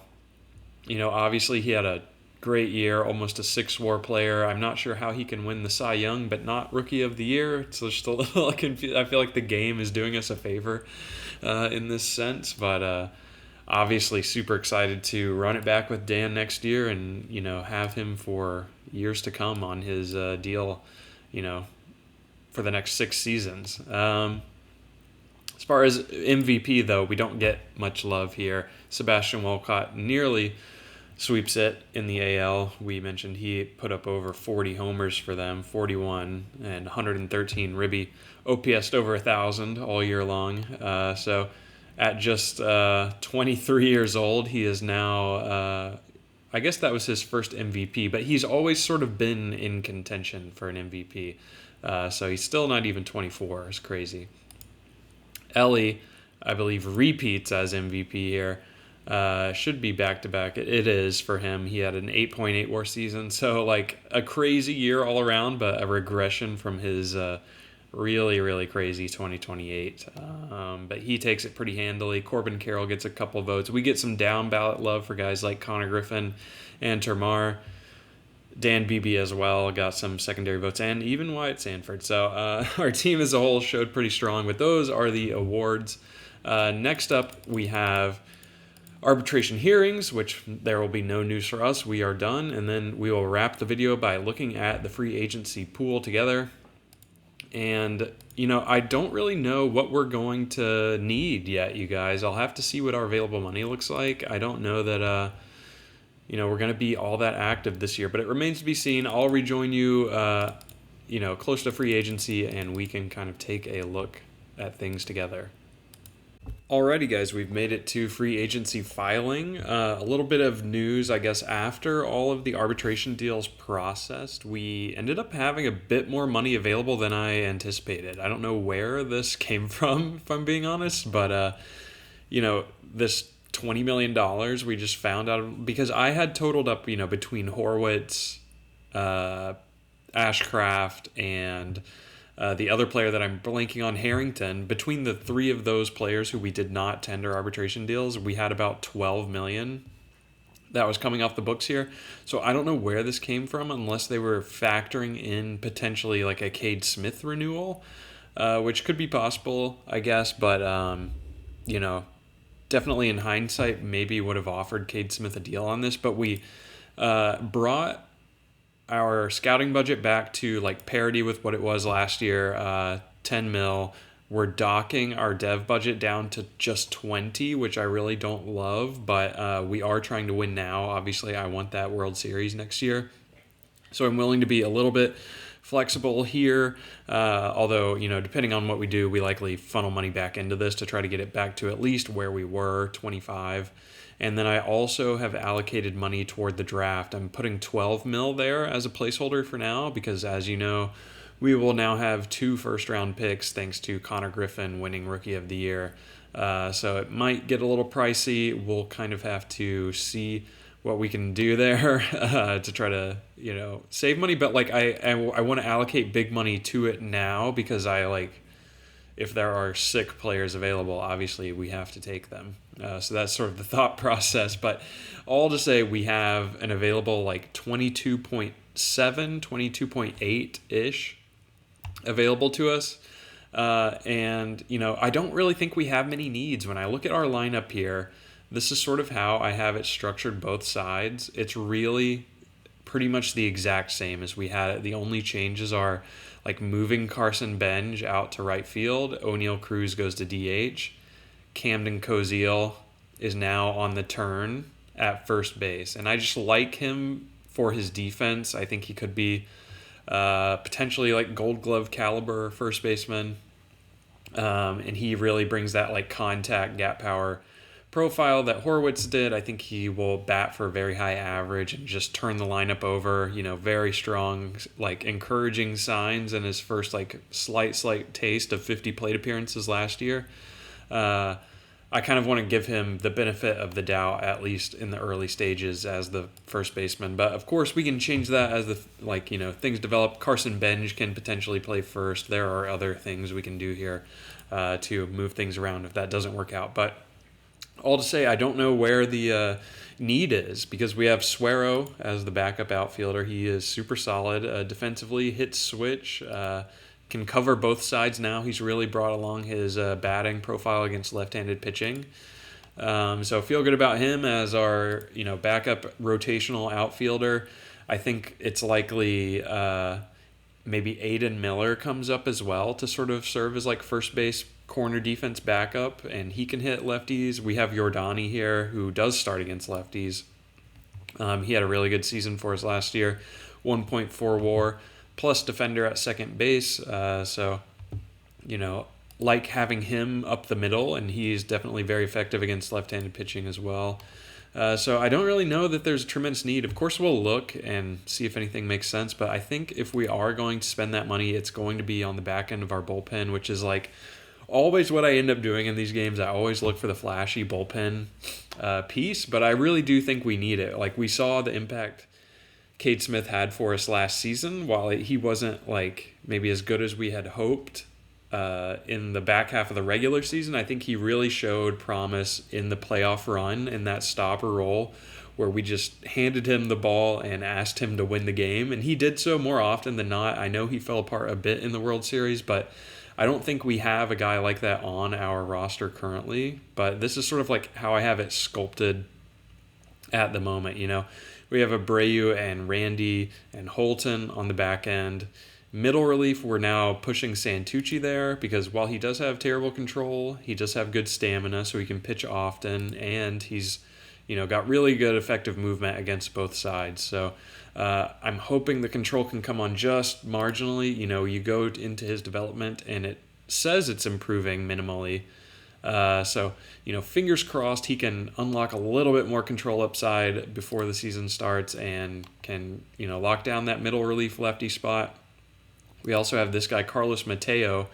obviously he had a great year, almost a 6-WAR player. I'm not sure how he can win the Cy Young, but not Rookie of the Year. It's just a little confused. I feel like the game is doing us a favor in this sense. But obviously super excited to run it back with Dan next year and, have him for years to come on his deal, for the next 6 seasons. As far as MVP, though, we don't get much love here. Sebastian Walcott nearly sweeps it in the AL. We mentioned he put up over 40 homers for them, 41, and 113 ribby. OPS'd over 1,000 all year long. So at just 23 years old, he is now... I guess that was his first MVP, but he's always sort of been in contention for an MVP. So he's still not even 24. It's crazy. Ellie, I believe, repeats as MVP here. Should be back-to-back. It is for him. He had an 8.8 WAR season, so like a crazy year all around, but a regression from his really, really crazy 2028. But he takes it pretty handily. Corbin Carroll gets a couple votes. We get some down-ballot love for guys like Connor Griffin and Termar. Dan Beebe as well got some secondary votes, and even Wyatt Sanford. So our team as a whole showed pretty strong, but those are the awards. Next up, we have arbitration hearings, which there will be no news for us. We are done, and then we will wrap the video by looking at the free agency pool together. And, I don't really know what we're going to need yet, you guys. I'll have to see what our available money looks like. I don't know that, we're going to be all that active this year, but it remains to be seen. I'll rejoin you, close to free agency, and we can kind of take a look at things together. Alrighty, guys, we've made it to free agency filing. A little bit of news, I guess, after all of the arbitration deals processed, we ended up having a bit more money available than I anticipated. I don't know where this came from, if I'm being honest, but, this $20 million we just found out, because I had totaled up, between Horwitz, Ashcraft, and the other player that I'm blanking on, Harrington. Between the 3 of those players who we did not tender arbitration deals, we had about $12 million that was coming off the books here. So I don't know where this came from, unless they were factoring in potentially like a Cade Smith renewal, which could be possible, I guess. But, definitely in hindsight, maybe would have offered Cade Smith a deal on this. But we brought our scouting budget back to like parity with what it was last year, 10 mil. We're docking our dev budget down to just 20, which I really don't love, but we are trying to win now. Obviously, I want that World Series next year. So I'm willing to be a little bit flexible here, although, depending on what we do, we likely funnel money back into this to try to get it back to at least where we were, 25. And then I also have allocated money toward the draft. I'm putting 12 mil there as a placeholder for now, because as you know, we will now have 2 first-round picks thanks to Connor Griffin winning Rookie of the Year. So it might get a little pricey. We'll kind of have to see what we can do there to try to, save money. But like I want to allocate big money to it now because if there are sick players available, obviously we have to take them. So that's sort of the thought process. But all to say, we have an available like 22.7, 22.8-ish available to us. And I don't really think we have many needs. When I look at our lineup here, this is sort of how I have it structured both sides. It's really pretty much the exact same as we had it. The only changes are like moving Carson Benj out to right field. O'Neal Cruz goes to DH. Camden Koziel is now on the turn at first base. And I just like him for his defense. I think he could be potentially like Gold Glove caliber first baseman. And he really brings that like contact gap power profile that Horwitz did. I think he will bat for a very high average and just turn the lineup over. Very strong, like encouraging signs in his first like slight taste of 50 plate appearances last year. I kind of want to give him the benefit of the doubt, at least in the early stages, as the first baseman. But of course, we can change that as things develop. Carson Benj can potentially play first. There are other things we can do here to move things around if that doesn't work out. But all to say, I don't know where the need is because we have Suero as the backup outfielder. He is super solid defensively, hits switch, can cover both sides now. He's really brought along his batting profile against left-handed pitching. So feel good about him as our backup rotational outfielder. I think it's likely maybe Aiden Miller comes up as well to sort of serve as like first base corner defense backup, and he can hit lefties. We have Yordani here who does start against lefties. He had a really good season for us last year, 1.4 WAR plus defender at second base. So like having him up the middle, and he's definitely very effective against left-handed pitching as well. So I don't really know that there's a tremendous need. Of course, we'll look and see if anything makes sense, but I think if we are going to spend that money, it's going to be on the back end of our bullpen, which is like always what I end up doing in these games. I always look for the flashy bullpen piece, but I really do think we need it. Like we saw the impact Cade Smith had for us last season. While he wasn't like maybe as good as we had hoped in the back half of the regular season, I think he really showed promise in the playoff run in that stopper role where we just handed him the ball and asked him to win the game. And he did so more often than not. I know he fell apart a bit in the World Series, but I don't think we have a guy like that on our roster currently. But this is sort of like how I have it sculpted at the moment. We have Abreu and Randy and Holton on the back end. Middle relief, we're now pushing Santucci there because while he does have terrible control, he does have good stamina, so he can pitch often, and he's got really good effective movement against both sides. So I'm hoping the control can come on just marginally. You go into his development, and it says it's improving minimally. So fingers crossed he can unlock a little bit more control upside before the season starts and can, lock down that middle relief lefty spot. We also have this guy, Carlos Mateo,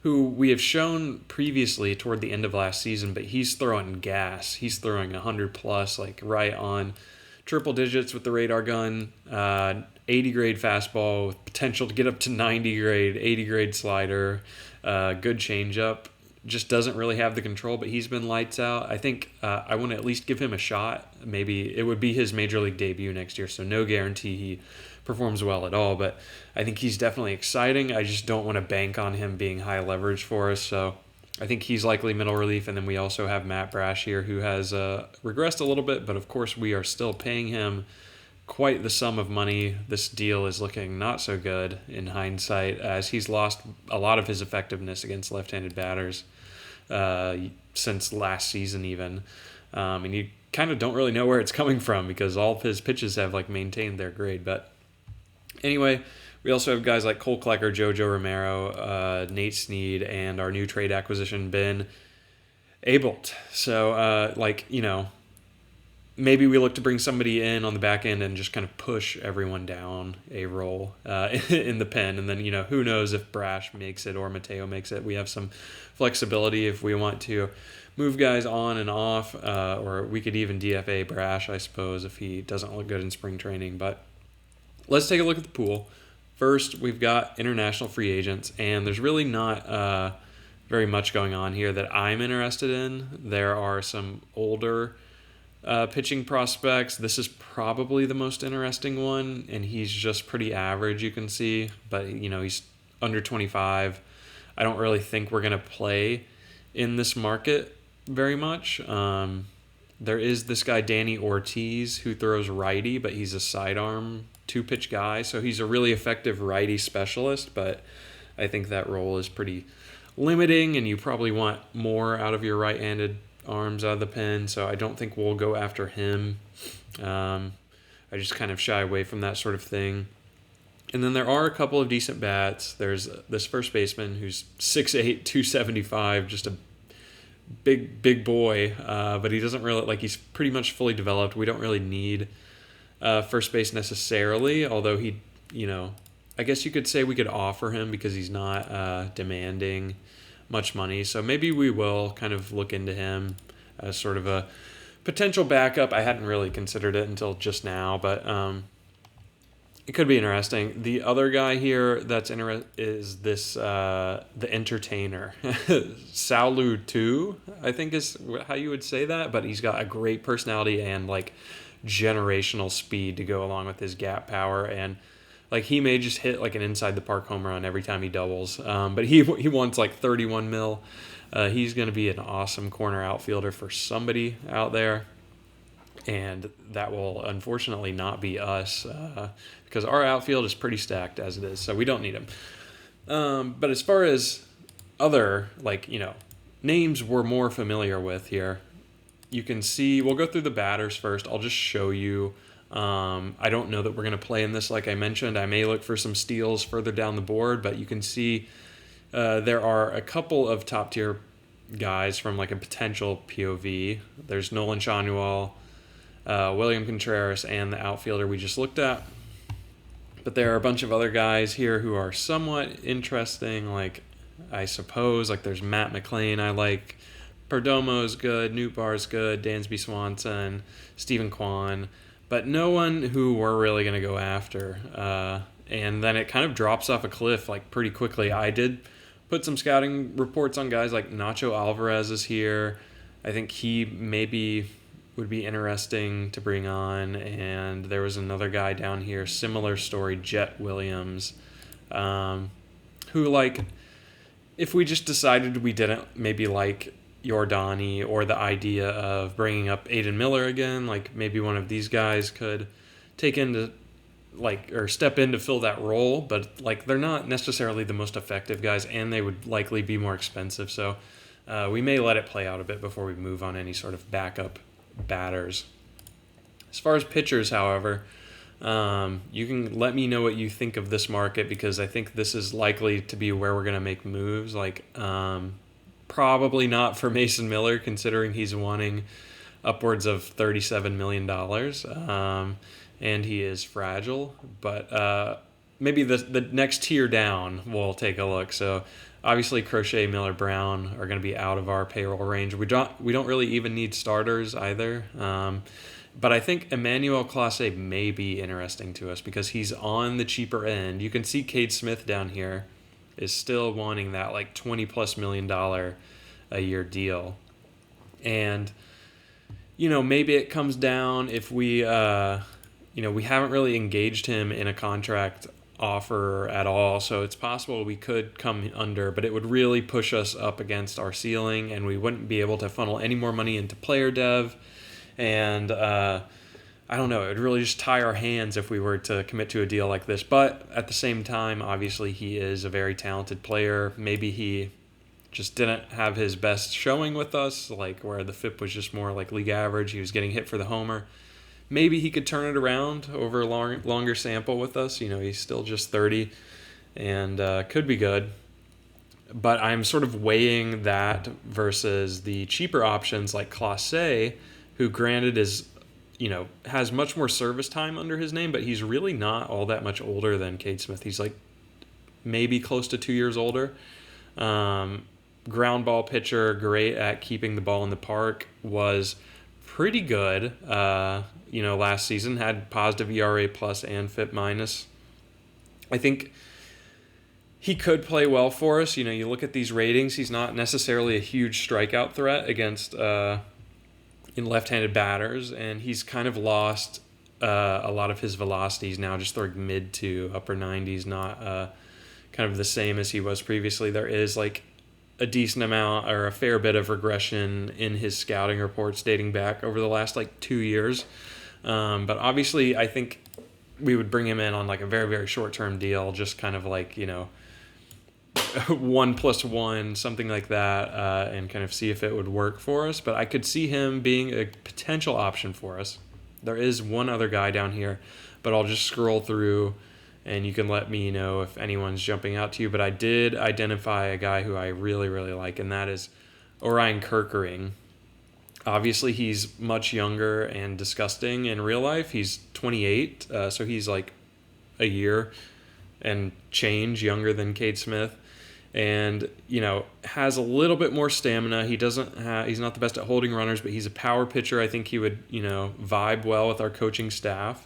who we have shown previously toward the end of last season, but he's throwing gas. He's throwing 100 plus, like right on triple digits with the radar gun, 80 grade fastball with potential to get up to 90 grade, 80 grade slider, good changeup. Just doesn't really have the control, but he's been lights out. I think I want to at least give him a shot. Maybe it would be his major league debut next year, so no guarantee he performs well at all, but I think he's definitely exciting. I just don't want to bank on him being high leverage for us, so I think he's likely middle relief. And then we also have Matt Brash here, who has regressed a little bit, but of course we are still paying him quite the sum of money. This deal is looking not so good in hindsight, as he's lost a lot of his effectiveness against left-handed batters since last season even. And you kind of don't really know where it's coming from because all of his pitches have like maintained their grade. But anyway, we also have guys like Cole Klecker, Jojo Romero, Nate Snead, and our new trade acquisition, Ben Abelt. So, maybe we look to bring somebody in on the back end and just kind of push everyone down a roll in the pen. And then, who knows if Brash makes it or Mateo makes it. We have some flexibility if we want to move guys on and off, or we could even DFA Brash, I suppose, if he doesn't look good in spring training. But let's take a look at the pool. First, we've got international free agents, and there's really not very much going on here that I'm interested in. There are some older pitching prospects. This is probably the most interesting one, and he's just pretty average, you can see. But, he's under 25. I don't really think we're going to play in this market very much. There is this guy, Danny Ortiz, who throws righty, but he's a sidearm two-pitch guy. So he's a really effective righty specialist, but I think that role is pretty limiting, and you probably want more out of your right-handed arms out of the pen, so I don't think we'll go after him. I just kind of shy away from that sort of thing. And then there are a couple of decent bats. There's this first baseman who's 6'8", 275, just a big boy, but he doesn't really, he's pretty much fully developed. We don't really need first base necessarily, although he, I guess you could say we could offer him because he's not demanding much money. So maybe we will kind of look into him as sort of a potential backup. I hadn't really considered it until just now, but it could be interesting. The other guy here that's is this the entertainer. Saulu 2, I think is how you would say that, but he's got a great personality and generational speed to go along with his gap power, and he may just hit an inside the park home run every time he doubles. But he wants 31 mil. He's going to be an awesome corner outfielder for somebody out there. And that will unfortunately not be us because our outfield is pretty stacked as it is. So we don't need him. But as far as other, names we're more familiar with here, you can see, we'll go through the batters first. I'll just show you. I don't know that we're going to play in this like I mentioned. I may look for some steals further down the board, but you can see there are a couple of top-tier guys from a potential POV. There's Nolan Shanuel, William Contreras, and the outfielder we just looked at. But there are a bunch of other guys here who are somewhat interesting, I suppose. There's Matt McLean I like. Perdomo's good, Newt Barr's good, Dansby Swanson, Stephen Kwan. But no one who we're really going to go after. And then it kind of drops off a cliff pretty quickly. I did put some scouting reports on guys like Nacho Alvarez is here. I think he maybe would be interesting to bring on. And there was another guy down here, similar story, Jet Williams, who if we just decided we didn't maybe Yordani or the idea of bringing up Aiden Miller again, maybe one of these guys could take into or step in to fill that role, but they're not necessarily the most effective guys, and they would likely be more expensive. So we may let it play out a bit before we move on any sort of backup batters. As far as pitchers, however, you can let me know what you think of this market, because I think this is likely to be where we're going to make moves. Probably not for Mason Miller, considering he's wanting upwards of $37 million, and he is fragile. But maybe the next tier down, we'll take a look. So obviously Crochet, Miller, Brown are going to be out of our payroll range. We don't really even need starters either. But I think Emmanuel Clase may be interesting to us because he's on the cheaper end. You can see Cade Smith down here is still wanting that $20+ million a year deal. And, maybe it comes down if we, we haven't really engaged him in a contract offer at all. So it's possible we could come under, but it would really push us up against our ceiling, and we wouldn't be able to funnel any more money into player dev. And, I don't know, it would really just tie our hands if we were to commit to a deal like this. But at the same time, obviously he is a very talented player. Maybe he just didn't have his best showing with us, where the FIP was just more league average. He was getting hit for the homer. Maybe he could turn it around over a longer sample with us. He's still just 30 and could be good. But I'm sort of weighing that versus the cheaper options like Clase, who granted is has much more service time under his name, but he's really not all that much older than Cade Smith. He's like maybe close to 2 years older. Ground ball pitcher, great at keeping the ball in the park, was pretty good, last season, had positive ERA plus and FIP minus. I think he could play well for us. You look at these ratings, he's not necessarily a huge strikeout threat against in left-handed batters, and he's kind of lost a lot of his velocity. He's now just throwing mid to upper 90s, not kind of the same as he was previously. There is like a decent amount or a fair bit of regression in his scouting reports dating back over the last 2 years. But obviously I think we would bring him in on a very, very short-term deal, just kind of 1+1, something like that, and kind of see if it would work for us. But I could see him being a potential option for us. There is one other guy down here, but I'll just scroll through and you can let me know if anyone's jumping out to you. But I did identify a guy who I really, really like, and that is Orion Kerkering. Obviously, he's much younger and disgusting in real life. He's 28, so he's a year and change younger than Cade Smith, and has a little bit more stamina. He's not the best at holding runners, but he's a power pitcher. I think he would vibe well with our coaching staff.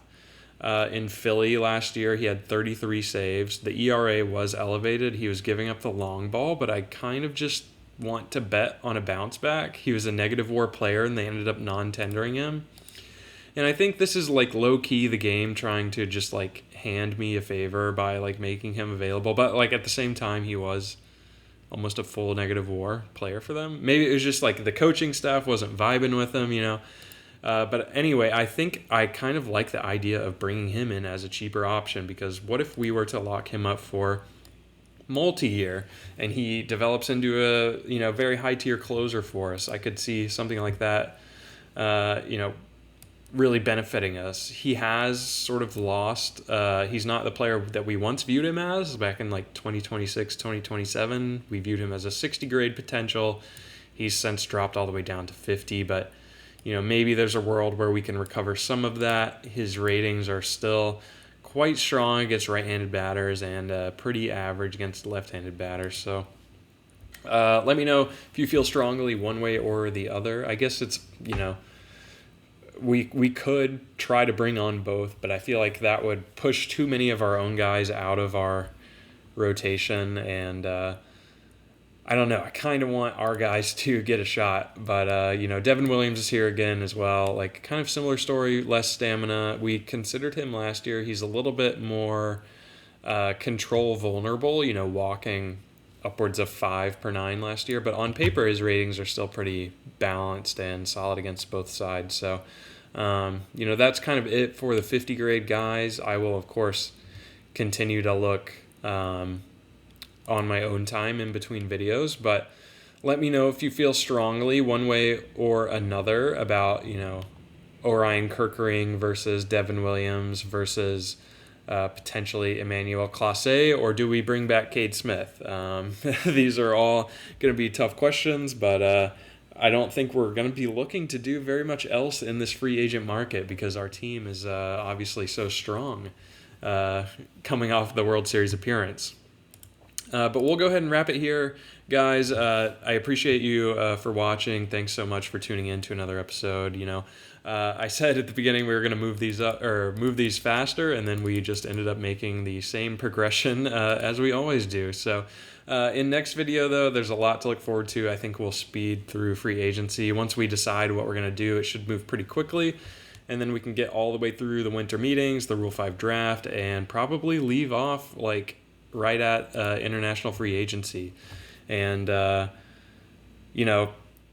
In Philly last year, he had 33 saves. The ERA was elevated. He was giving up the long ball, but I kind of just want to bet on a bounce back. He was a negative WAR player, and they ended up non-tendering him. And I think this is low-key the game trying to just hand me a favor by making him available. But at the same time, he was almost a full negative WAR player for them. Maybe it was just the coaching staff wasn't vibing with him, But anyway, I think I kind of like the idea of bringing him in as a cheaper option, because what if we were to lock him up for multi-year and he develops into a very high tier closer for us? I could see something like that, really benefiting us. He has sort of lost. He's not the player that we once viewed him as back in 2026, 2027. We viewed him as a 60 grade potential. He's since dropped all the way down to 50, but maybe there's a world where we can recover some of that. His ratings are still quite strong against right-handed batters and pretty average against left-handed batters. So let me know if you feel strongly one way or the other. I guess it's, we could try to bring on both, but I feel like that would push too many of our own guys out of our rotation, and I don't know. I kind of want our guys to get a shot, but Devin Williams is here again as well. Kind of similar story, less stamina. We considered him last year. He's a little bit more control vulnerable. Walking upwards of 5 per 9 last year, but on paper his ratings are still pretty balanced and solid against both sides. So that's kind of it for the 50 grade guys. I will of course continue to look on my own time in between videos, but let me know if you feel strongly one way or another about Orion Kerkering versus Devin Williams versus potentially Emmanuel Clase, or do we bring back Cade Smith? These are all going to be tough questions, but I don't think we're going to be looking to do very much else in this free agent market, because our team is obviously so strong coming off the World Series appearance. But we'll go ahead and wrap it here, guys. I appreciate you for watching. Thanks so much for tuning in to another episode. I said at the beginning we were going to move these up or move these faster, and then we just ended up making the same progression as we always do. So in next video, though, there's a lot to look forward to. I think we'll speed through free agency. Once we decide what we're going to do, it should move pretty quickly. And then we can get all the way through the winter meetings, the Rule 5 draft, and probably leave off right at international free agency. And,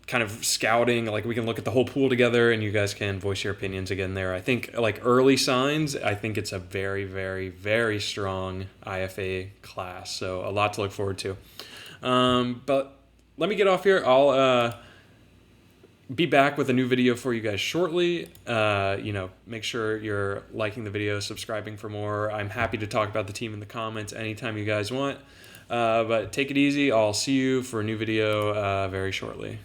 kind of scouting, we can look at the whole pool together and you guys can voice your opinions again there. I think early signs, I think it's a very, very, very strong IFA class. So a lot to look forward to. But let me get off here. I'll be back with a new video for you guys shortly. Make sure you're liking the video, subscribing for more. I'm happy to talk about the team in the comments anytime you guys want. But take it easy. I'll see you for a new video very shortly.